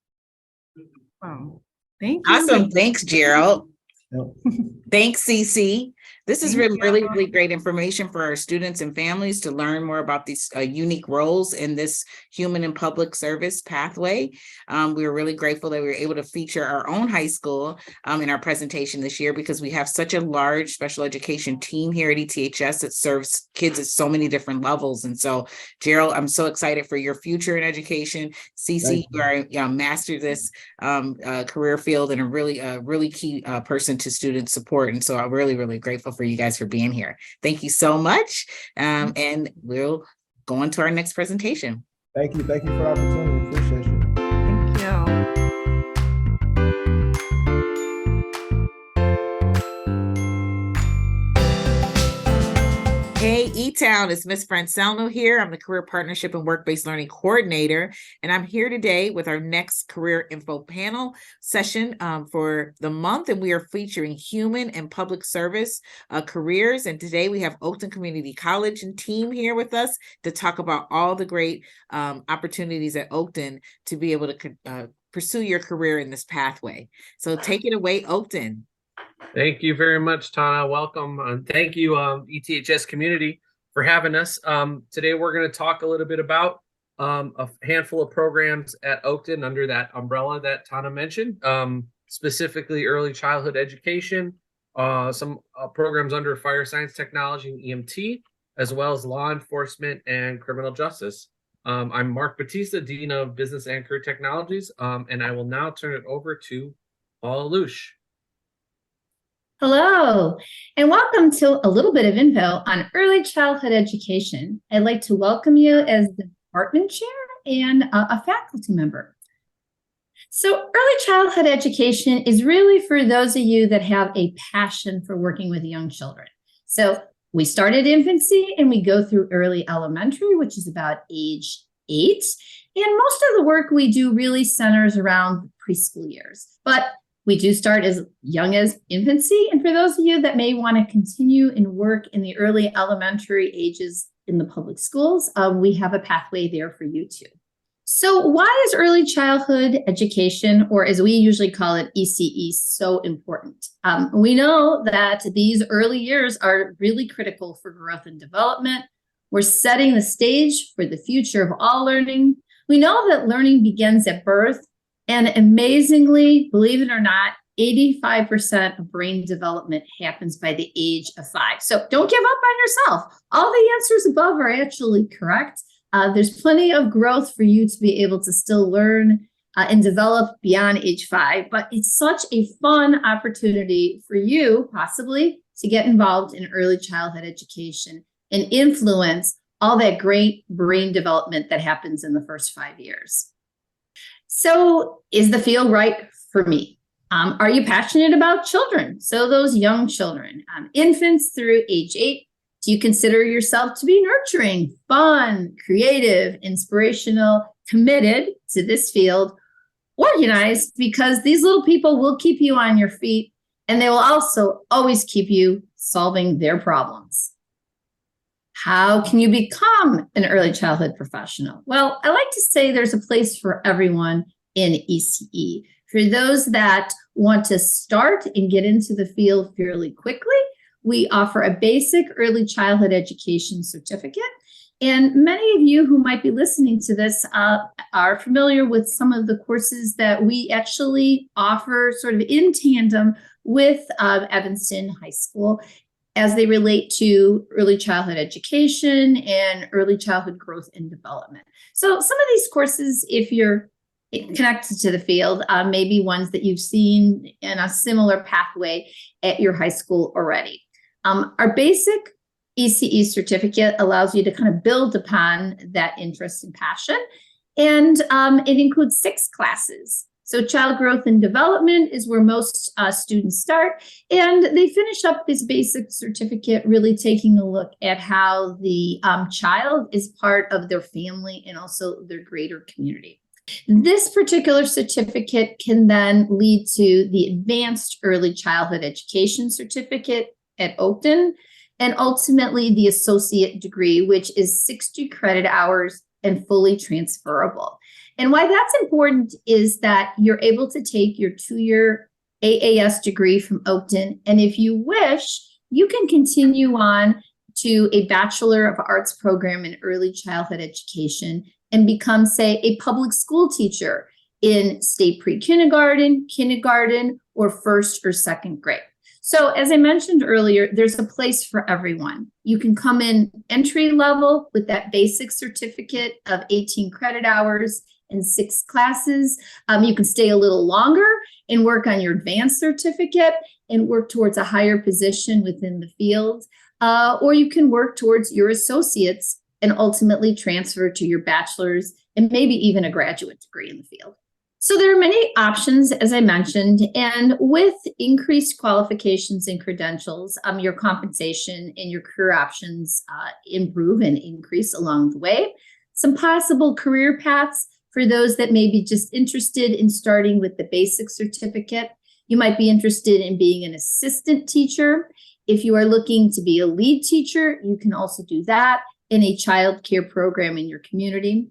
Wow. Thank you. Awesome. Thanks, Gerald. Yep. Thanks, Cece. This is Thank really, you. really great information for our students and families to learn more about these unique roles in this human and public service pathway. We were really grateful that we were able to feature our own high school in our presentation this year, because we have such a large special education team here at ETHS that serves kids at so many different levels. And so, Gerald, I'm so excited for your future in education. Cece, you are mastered this career field and a really key person to student support. And so I'm really, really grateful for you guys for being here. Thank you so much. And we'll go on to our next presentation. Thank you. Thank you for the opportunity. Appreciate you. Thank you. Hey, E-Town, it's Ms. Francelno here. I'm the Career Partnership and Work-Based Learning Coordinator, and I'm here today with our next Career Info Panel session for the month, and we are featuring human and public service careers. And today we have Oakton Community College and team here with us to talk about all the great opportunities at Oakton to be able to pursue your career in this pathway. So take it away, Oakton. Thank you very much, Tana. Welcome. And thank you, ETHS community, for having us. Today, we're going to talk a little bit about a handful of programs at Oakton under that umbrella that Tana mentioned, specifically early childhood education, some programs under fire science technology and EMT, as well as law enforcement and criminal justice. I'm Mark Batista, Dean of Business and Career Technologies, and I will now turn it over to Paula Lush. Hello, and welcome to a little bit of info on early childhood education. I'd like to welcome you as the department chair and a faculty member. So early childhood education is really for those of you that have a passion for working with young children. So we start at infancy and we go through early elementary, which is about age 8. And most of the work we do really centers around preschool years. But we do start as young as infancy. And for those of you that may want to continue and work in the early elementary ages in the public schools, we have a pathway there for you too. So why is early childhood education, or as we usually call it, ECE, so important? We know that these early years are really critical for growth and development. We're setting the stage for the future of all learning. We know that learning begins at birth. And amazingly, believe it or not, 85% of brain development happens by the age of 5. So don't give up on yourself. All the answers above are actually correct. There's plenty of growth for you to be able to still learn and develop beyond age 5. But it's such a fun opportunity for you, possibly, to get involved in early childhood education and influence all that great brain development that happens in the first 5 years. So is the field right for me? Are you passionate about children? So those young children, infants through age 8, do you consider yourself to be nurturing, fun, creative, inspirational, committed to this field, organized, because these little people will keep you on your feet and they will also always keep you solving their problems. How can you become an early childhood professional? Well, I like to say there's a place for everyone in ECE. For those that want to start and get into the field fairly quickly, we offer a basic early childhood education certificate. And many of you who might be listening to this are familiar with some of the courses that we actually offer sort of in tandem with Evanston High School, as they relate to early childhood education and early childhood growth and development. So some of these courses, if you're connected to the field, may be ones that you've seen in a similar pathway at your high school already. Our basic ECE certificate allows you to kind of build upon that interest and passion. And it includes 6 classes. So child growth and development is where most students start, and they finish up this basic certificate really taking a look at how the child is part of their family and also their greater community. This particular certificate can then lead to the Advanced Early Childhood Education Certificate at Oakton, and ultimately the associate degree, which is 60 credit hours and fully transferable. And why that's important is that you're able to take your 2-year AAS degree from Oakton, and if you wish, you can continue on to a Bachelor of Arts program in early childhood education and become, say, a public school teacher in state pre-kindergarten, kindergarten, or 1st or 2nd grade. So as I mentioned earlier, there's a place for everyone. You can come in entry level with that basic certificate of 18 credit hours and 6 classes. You can stay a little longer and work on your advanced certificate and work towards a higher position within the field. Or you can work towards your associates and ultimately transfer to your bachelor's and maybe even a graduate degree in the field. So there are many options, as I mentioned, and with increased qualifications and credentials, your compensation and your career options improve and increase along the way. Some possible career paths for those that may be just interested in starting with the basic certificate. You might be interested in being an assistant teacher. If you are looking to be a lead teacher, you can also do that in a child care program in your community.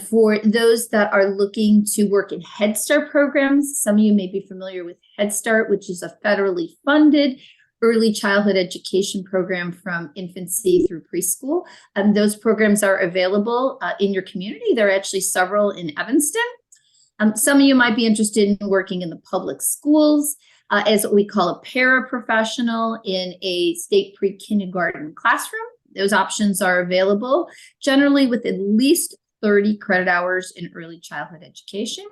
For those that are looking to work in Head Start programs, some of you may be familiar with Head Start, which is a federally funded early childhood education program from infancy through preschool. Those programs are available in your community. There are actually several in Evanston. Some of you might be interested in working in the public schools as what we call a paraprofessional in a state pre-kindergarten classroom. Those options are available, generally with at least 30 credit hours in early childhood education.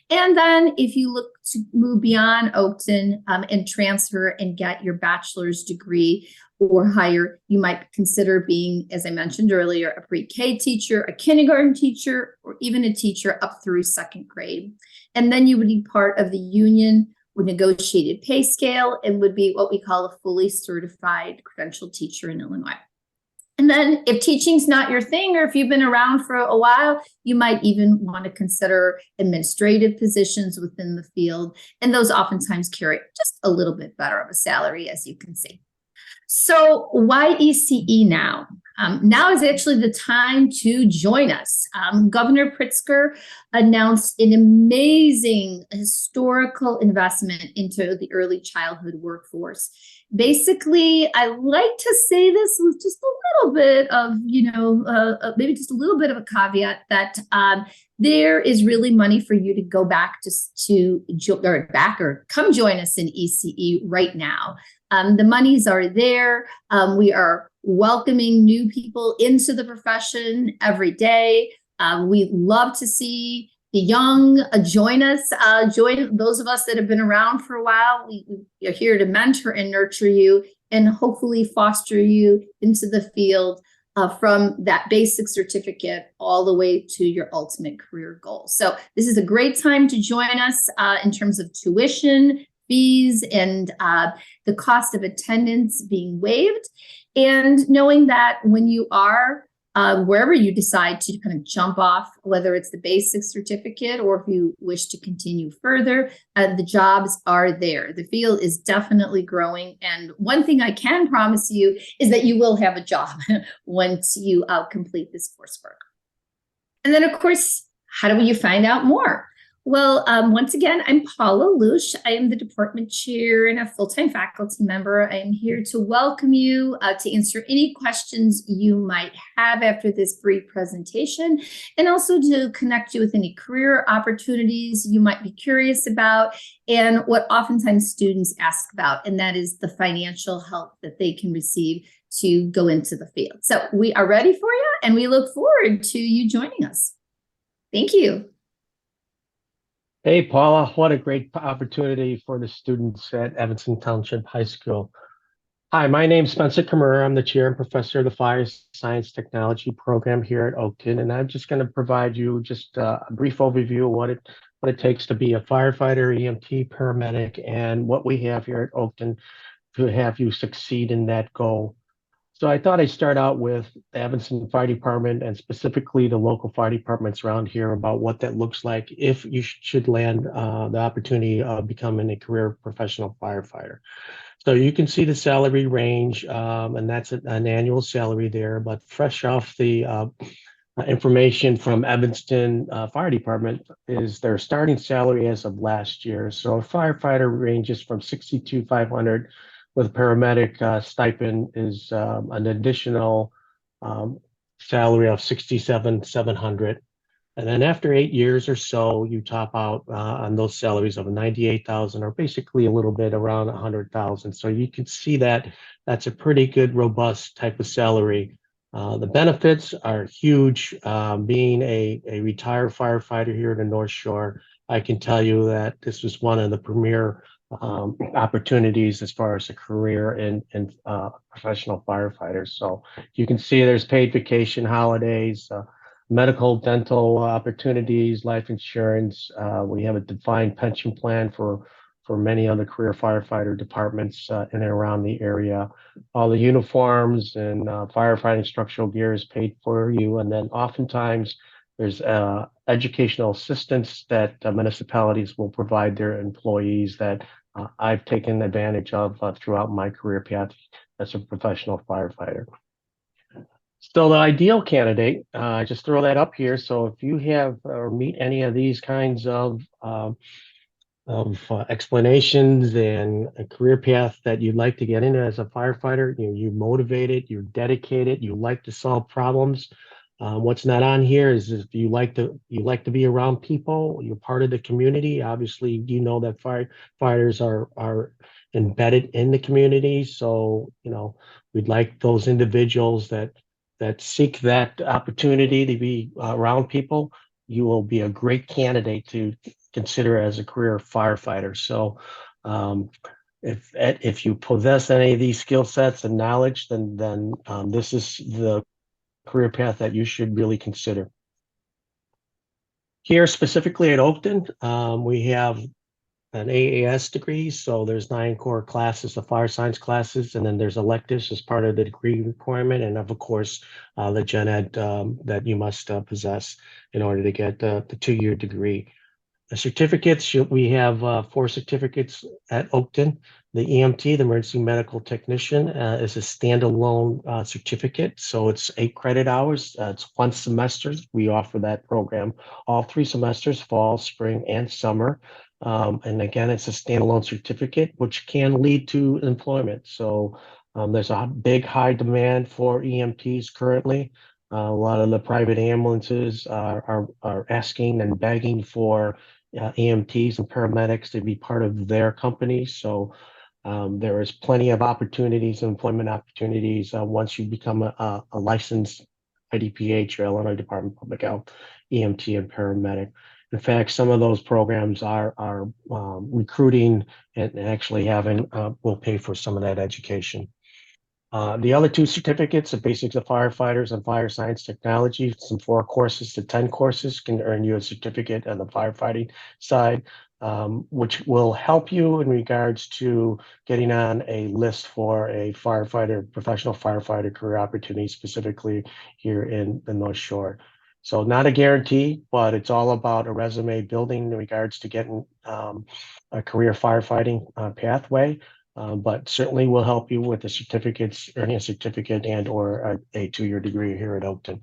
And then if you look to move beyond Oakton and transfer and get your bachelor's degree or higher, you might consider being, as I mentioned earlier, a pre-K teacher, a kindergarten teacher, or even a teacher up through 2nd grade. And then you would be part of the union with negotiated pay scale and would be what we call a fully certified credentialed teacher in Illinois. And then if teaching's not your thing, or if you've been around for a while, you might even want to consider administrative positions within the field. And those oftentimes carry just a little bit better of a salary, as you can see. So why ECE now? Now is actually the time to join us. Governor Pritzker announced an amazing historical investment into the early childhood workforce. Basically, I like to say this with just a little bit of, maybe just a little bit of a caveat that there is really money for you to go back or come join us in ECE right now. The monies are there. We are welcoming new people into the profession every day. We love to see the young join us, join those of us that have been around for a while. We are here to mentor and nurture you and hopefully foster you into the field from that basic certificate all the way to your ultimate career goal. So this is a great time to join us in terms of tuition, fees, and the cost of attendance being waived. And knowing that when you are wherever you decide to kind of jump off, whether it's the basic certificate or if you wish to continue further, the jobs are there. The field is definitely growing. And one thing I can promise you is that you will have a job once you complete this coursework. And then, of course, how do you find out more? Well, once again, I'm Paula Lush. I am the department chair and a full-time faculty member. I am here to welcome you to answer any questions you might have after this brief presentation, and also to connect you with any career opportunities you might be curious about, and what oftentimes students ask about, and that is the financial help that they can receive to go into the field. So we are ready for you, and we look forward to you joining us. Thank you. Hey, Paula, what a great opportunity for the students at Evanston Township High School. Hi, my name's Spencer Kamura. I'm the chair and professor of the Fire Science Technology program here at Oakton, and I'm just going to provide you just a brief overview of what it takes to be a firefighter, EMT, paramedic, and what we have here at Oakton to have you succeed in that goal. So I thought I'd start out with the Evanston Fire Department and specifically the local fire departments around here about what that looks like if you should land the opportunity of becoming a career professional firefighter. So you can see the salary range, and that's an annual salary there, but fresh off the information from Evanston Fire Department is their starting salary as of last year. So a firefighter ranges from 62,500 with a paramedic stipend is an additional salary of 67,700. And then after 8 years or so, you top out on those salaries of 98,000, or basically a little bit around 100,000. So you can see that that's a pretty good, robust type of salary. The benefits are huge. Being a retired firefighter here in the North Shore, I can tell you that this was one of the premier opportunities as far as a career in professional firefighters. So you can see there's paid vacation, holidays, medical, dental opportunities, life insurance. We have a defined pension plan for many other career firefighter departments in and around the area. All the uniforms and firefighting structural gear is paid for you. And then oftentimes there's educational assistance that municipalities will provide their employees that I've taken advantage of throughout my career path as a professional firefighter. So the ideal candidate, just throw that up here. So if you have or meet any of these kinds of explanations and a career path that you'd like to get into as a firefighter, you're motivated, you're dedicated, you like to solve problems. What's not on here is if you like to be around people, you're part of the community. Obviously, you know that firefighters are embedded in the community. So, we'd like those individuals that seek that opportunity to be around people. You will be a great candidate to consider as a career firefighter. So if you possess any of these skill sets and knowledge, then this is the career path that you should really consider. Here specifically at Oakton, we have an AAS degree, so there's 9 core classes of fire science classes, and then there's electives as part of the degree requirement, and of course the gen ed that you must possess in order to get the 2-year degree. The certificates, we have 4 certificates at Oakton. The EMT, the Emergency Medical Technician, is a standalone certificate. So it's 8 credit hours. It's 1 semester. We offer that program all 3 semesters, fall, spring, and summer. And again, it's a standalone certificate, which can lead to employment. So there's a big high demand for EMTs currently. A lot of the private ambulances are asking and begging for EMTs and paramedics to be part of their companies. So there is plenty of opportunities, employment opportunities once you become a licensed IDPH or Illinois Department of Public Health EMT and paramedic. In fact, some of those programs are recruiting and actually will pay for some of that education. The other 2 certificates, the Basics of Firefighters and Fire Science Technology, from 4 courses to 10 courses can earn you a certificate on the firefighting side, which will help you in regards to getting on a list for a professional firefighter career opportunity, specifically here in the North Shore. So not a guarantee, but it's all about a resume building in regards to getting a career firefighting pathway. But certainly will help you with the certificates, earning a certificate and or a 2-year degree here at Oakton.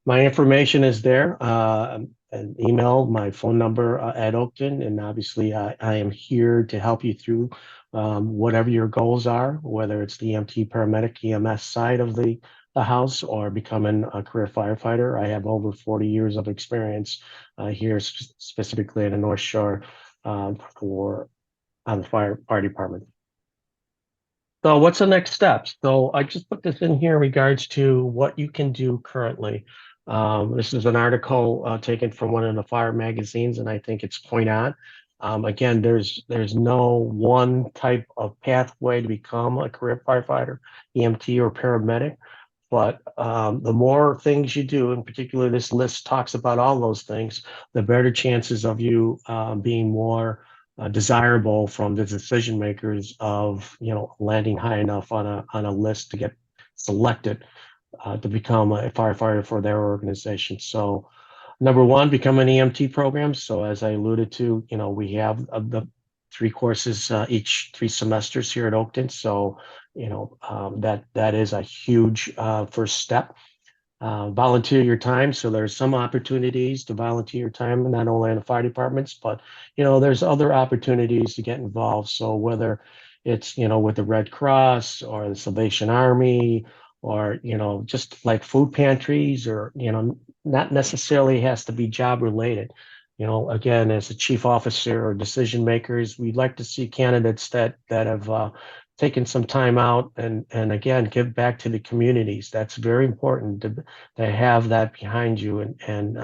My information is there, an email, my phone number at Oakton, and obviously I am here to help you through whatever your goals are, whether it's the EMT, paramedic, EMS side of the house or becoming a career firefighter. I have over 40 years of experience here, specifically in the North Shore on the fire department. So what's the next steps? So I just put this in here in regards to what you can do currently. This is an article taken from one of the fire magazines, and I think it's point on. Again, there's no one type of pathway to become a career firefighter, EMT, or paramedic. But the more things you do, in particular, this list talks about all those things, the better chances of you being more desirable from the decision makers of, landing high enough on a list to get selected to become a firefighter for their organization. So number one, become an EMT program. So as I alluded to, we have the 3 courses each 3 semesters here at Oakton. So, that is a huge first step. Volunteer your time. So there's some opportunities to volunteer your time, not only in the fire departments, but, there's other opportunities to get involved. So whether it's, with the Red Cross or the Salvation Army, or, just like food pantries, or, not necessarily has to be job related. Again, as a chief officer or decision makers, we'd like to see candidates that have taken some time out and again, give back to the communities. That's very important to have that behind you. And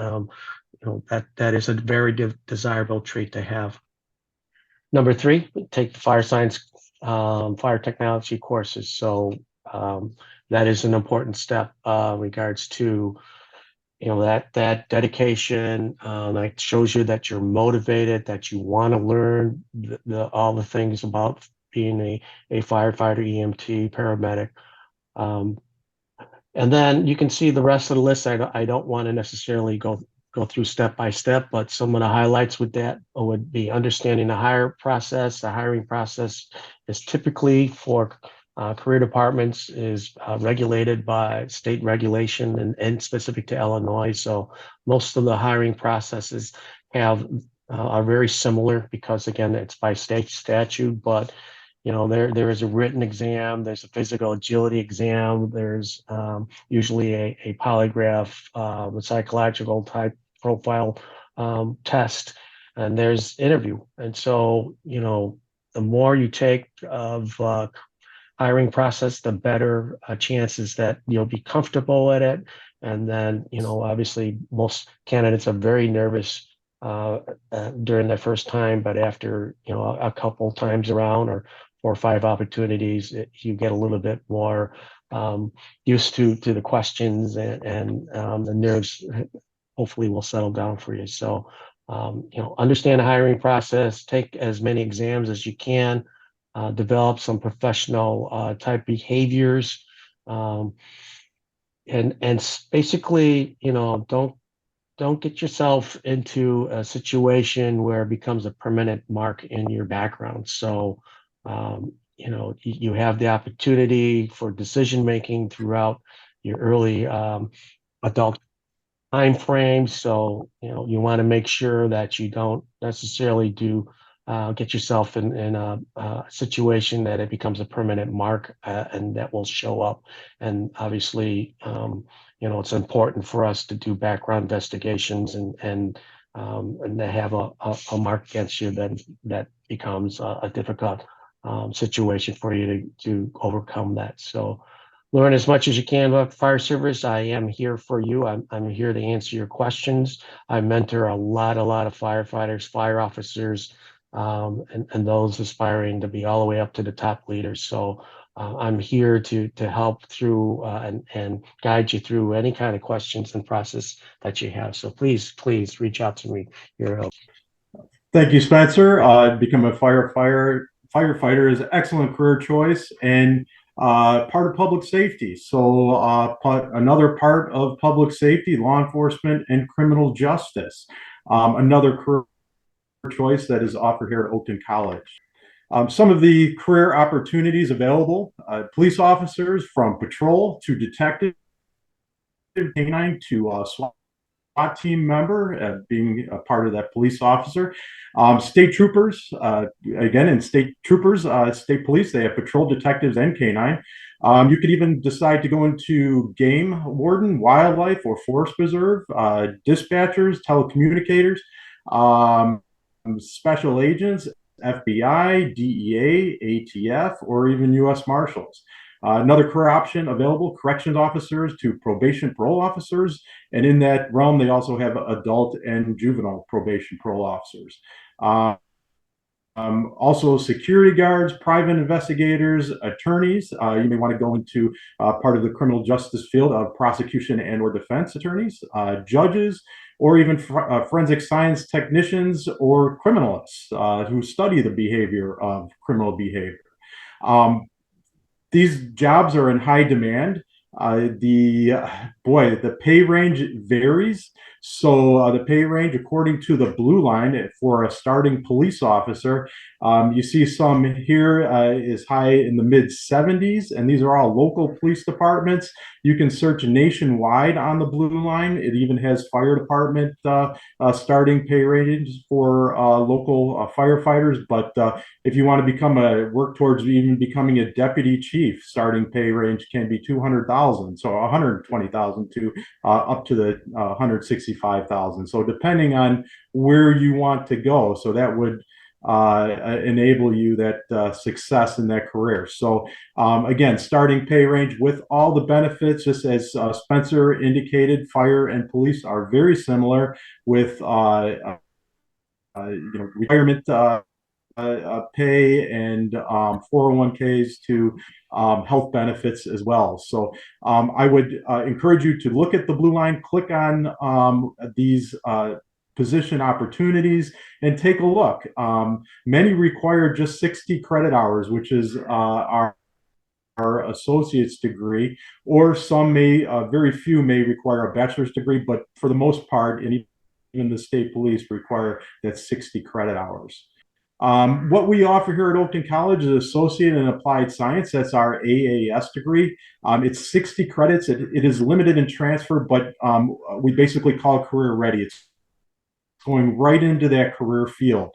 that is a very desirable trait to have. Number 3, take the fire science, fire technology courses. So that is an important step in regards to, that dedication that shows you that you're motivated, that you want to learn all the things about being a firefighter, EMT, paramedic. And then you can see the rest of the list. I don't want to necessarily go through step by step, but some of the highlights with that would be understanding the hiring process. The hiring process is typically for career departments is regulated by state regulation and specific to Illinois. So most of the hiring processes are very similar because, again, it's by state statute. But there is a written exam, there's a physical agility exam, there's usually a polygraph, a psychological type profile test, and there's interview. And so, the more you take of hiring process, the better chances that you'll be comfortable at it. And then, obviously most candidates are very nervous during their first time, but after, a couple times around, or 4 or 5 opportunities, you get a little bit more used to the questions, and the nerves hopefully will settle down for you. So, understand the hiring process, take as many exams as you can, develop some professional type behaviors, and basically, don't get yourself into a situation where it becomes a permanent mark in your background. So, you have the opportunity for decision making throughout your early adult time frame. So, you want to make sure that you don't necessarily get yourself in a situation that it becomes a permanent mark, and that will show up. And obviously, it's important for us to do background investigations and to have a mark against you that becomes a difficult situation for you to overcome that. So learn as much as you can about fire service. I am here for you. I'm here to answer your questions. I mentor a lot of firefighters, fire officers, and those aspiring to be all the way up to the top leaders. So I'm here to help through and guide you through any kind of questions and process that you have. So please reach out to me. Thank you, Spencer. Become a firefighter is an excellent career choice and part of public safety. So another part of public safety, law enforcement and criminal justice. Another career choice that is offered here at Oakton College. Some of the career opportunities available: police officers, from patrol to detective, canine to SWAT team member, being a part of that police officer. State troopers, again, in state troopers, state police, they have patrol, detectives, and canine. You could even decide to go into game warden, wildlife, or forest preserve, dispatchers, telecommunicators, special agents, FBI, DEA, ATF, or even U.S. Marshals. Another career option available: corrections officers to probation parole officers. And in that realm, they also have adult and juvenile probation parole officers. Also security guards, private investigators, attorneys. You may want to go into part of the criminal justice field of prosecution and or defense attorneys, judges, or even forensic science technicians or criminalists who study the behavior of criminal behavior. These jobs are in high demand. The pay range varies. So the pay range, according to the blue line, for a starting police officer, you see some here is high in the mid 70s, and these are all local police departments. You can search nationwide on the blue line. It even has fire department starting pay ranges for local firefighters. But if you want to work towards even becoming a deputy chief, starting pay range can be 200,000, so 120,000 to up to the 165,000. So depending on where you want to go, so that would enable you that success in that career. So again, starting pay range with all the benefits, just as Spencer indicated, fire and police are very similar with retirement pay and 401ks to health benefits as well. So I would encourage you to look at the blue line, click on these position opportunities and take a look. Many require just 60 credit hours, which is our associate's degree, or some may, very few may require a bachelor's degree, but for the most part, and even the state police require that 60 credit hours. What we offer here at Oakton College is Associate in Applied Science. That's our AAS degree. It's 60 credits. It is limited in transfer, but we basically call it career ready. It's going right into that career field.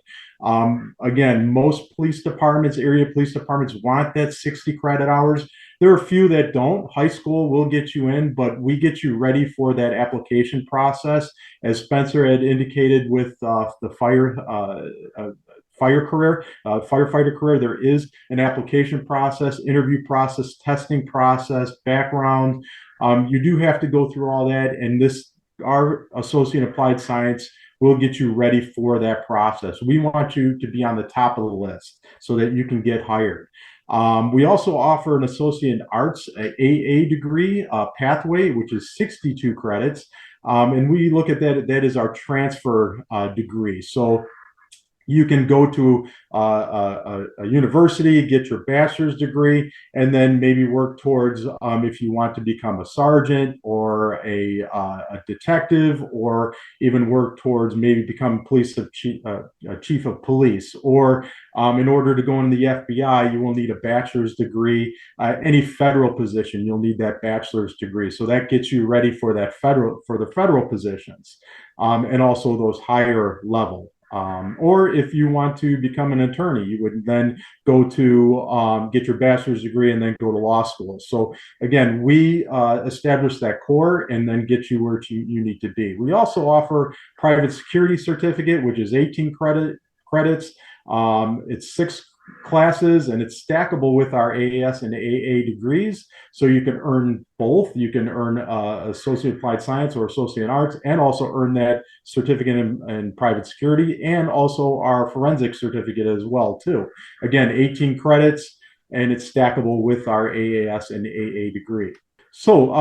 Again, most police departments, area police departments want that 60 credit hours. There are a few that don't. High school will get you in, but we get you ready for that application process. As Spencer had indicated with the firefighter career, there is an application process, interview process, testing process, background. You do have to go through all that, and our Associate in Applied Science will get you ready for that process. We want you to be on the top of the list so that you can get hired. We also offer an Associate in Arts, AA degree pathway, which is 62 credits. And we look at that as our transfer degree. So you can go to a university, get your bachelor's degree, and then maybe work towards, if you want to become a sergeant or a detective, or even work towards maybe become chief of police. Or in order to go into the FBI, you will need a bachelor's degree. Any federal position, you'll need that bachelor's degree. So that gets you ready for the federal positions, and also those higher level. Or if you want to become an attorney, you would then go to get your bachelor's degree and then go to law school. So again, we establish that core and then get you where you need to be. We also offer private security certificate, which is 18 credits. It's 6 classes, and it's stackable with our AAS and AA degrees. So you can earn both. You can earn Associate Applied Science or Associate in Arts, and also earn that certificate in private security, and also our forensic certificate as well too. Again, 18 credits, and it's stackable with our AAS and AA degree. So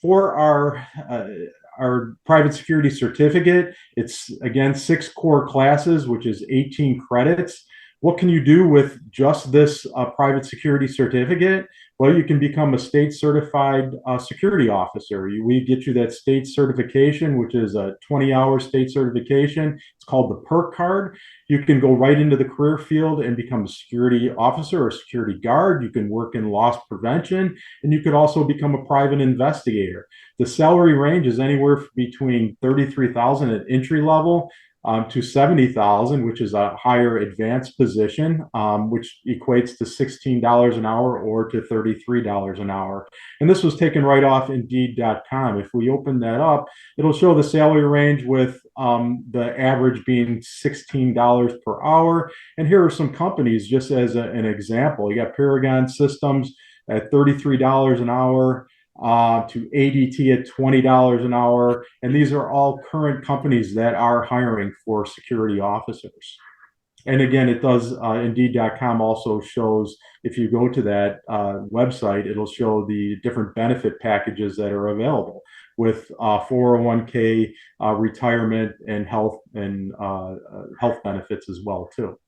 for our private security certificate, it's again 6 core classes, which is 18 credits. What can you do with just this private security certificate? Well, you can become a state certified security officer. We get you that state certification, which is a 20-hour state certification. It's called the PERK card. You can go right into the career field and become a security officer or security guard. You can work in loss prevention, and you could also become a private investigator. The salary range is anywhere between $33,000 at entry level to $70,000, which is a higher advanced position, which equates to $16 an hour or to $33 an hour. And this was taken right off Indeed.com. If we open that up, it'll show the salary range with the average being $16 per hour. And here are some companies, just as an example. You got Paragon Systems at $33 an hour. To ADT at $20 an hour. And these are all current companies that are hiring for security officers. And again, it does, Indeed.com also shows, if you go to that website, it'll show the different benefit packages that are available with 401k, retirement, and health benefits as well too.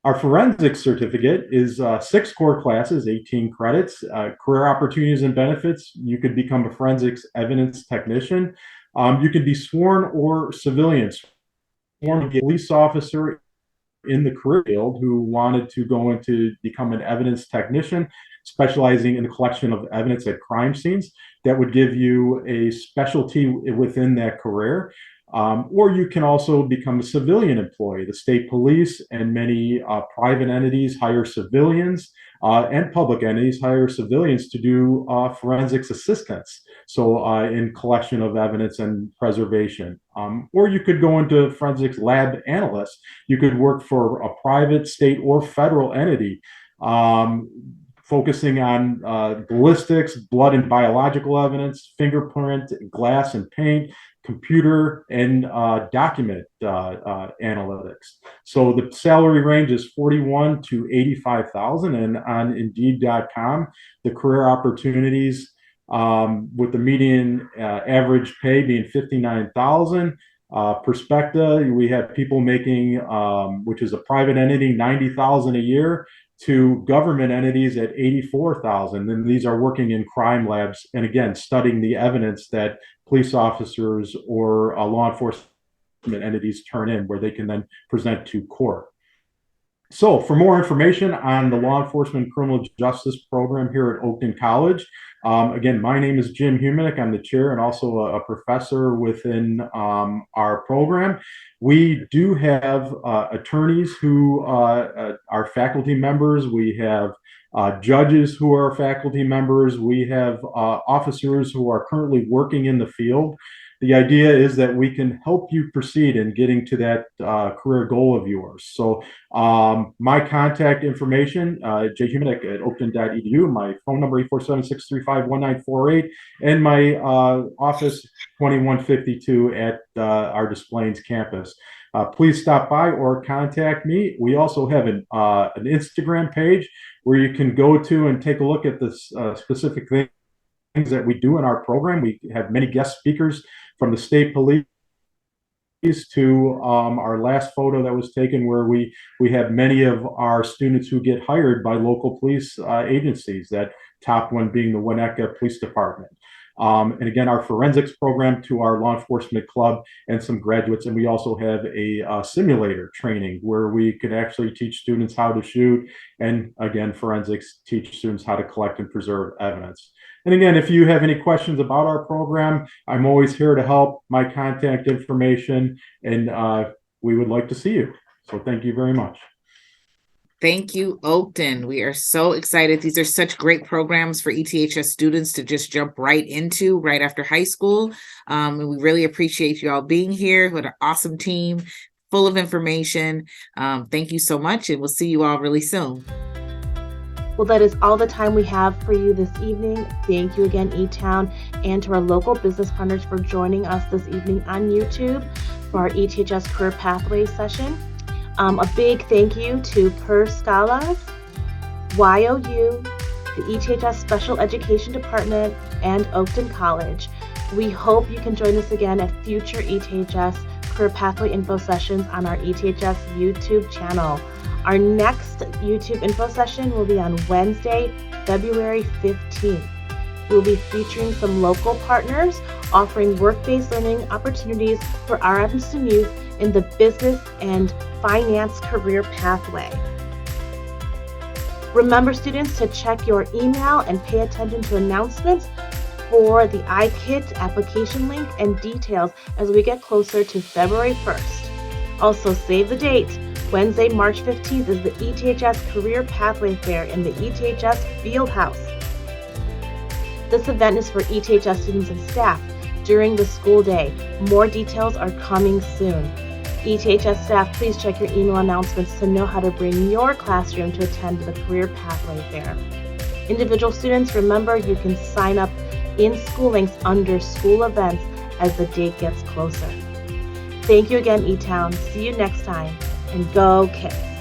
Our forensics certificate is 6 core classes, 18 credits, career opportunities and benefits. You could become a forensics evidence technician. You could be sworn or civilian, sworn to be a police officer in the career field who wanted to go into become an evidence technician, specializing in the collection of evidence at crime scenes. That would give you a specialty within that career. Or you can also become a civilian employee. The state police and many private entities hire civilians, and public entities hire civilians to do forensics assistance. So in collection of evidence and preservation. Or you could go into forensics lab analyst. You could work for a private, state, or federal entity, focusing on ballistics, blood and biological evidence, fingerprint, glass and paint, computer, and document analytics. So the salary range is 41 to 85,000, and on Indeed.com, the career opportunities with the median average pay being 59,000. Perspective, we have people making, which is a private entity, 90,000 a year, to government entities at 84,000. And these are working in crime labs and again studying the evidence that police officers or law enforcement entities turn in, where they can then present to court. So for more information on the Law Enforcement Criminal Justice Program here at Oakton College, again, my name is Jim Humanick. I'm the chair and also a professor within our program. We do have attorneys who are faculty members. We have judges who are faculty members. We have officers who are currently working in the field. The idea is that we can help you proceed in getting to that career goal of yours. So my contact information, jhumanick at oakton.edu, my phone number 847-635-1948, and my office 2152 at our Des Plaines campus. Please stop by or contact me. We also have an Instagram page where you can go to and take a look at the specific things that we do in our program. We have many guest speakers from the state police to our last photo that was taken where we have many of our students who get hired by local police agencies, that top one being the Winnetka Police Department. And again, our forensics program to our law enforcement club and some graduates. And we also have a simulator training where we could actually teach students how to shoot. And again, forensics teach students how to collect and preserve evidence. And again, if you have any questions about our program, I'm always here to help. My contact information, and we would like to see you. So thank you very much. Thank you, Oakton. We are so excited. These are such great programs for ETHS students to just jump right into right after high school. And we really appreciate you all being here. What an awesome team, full of information. Thank you so much, and we'll see you all really soon. Well, that is all the time we have for you this evening. Thank you again, eTown, and to our local business partners for joining us this evening on YouTube for our ETHS Career Pathway session. A big thank you to Per Scalas, YOU, the ETHS Special Education Department, and Oakton College. We hope you can join us again at future ETHS Career Pathway info sessions on our ETHS YouTube channel. Our next YouTube info session will be on Wednesday, February 15th. We'll be featuring some local partners offering work-based learning opportunities for our Evanston youth in the business and finance career pathway. Remember, students, to check your email and pay attention to announcements for the iKit application link and details as we get closer to February 1st. Also, save the date. Wednesday, March 15th is the ETHS Career Pathway Fair in the ETHS Fieldhouse. This event is for ETHS students and staff during the school day. More details are coming soon. ETHS staff, please check your email announcements to know how to bring your classroom to attend the Career Pathway Fair. Individual students, remember you can sign up in school links under school events as the date gets closer. Thank you again, eTown. See you next time. And go Kids!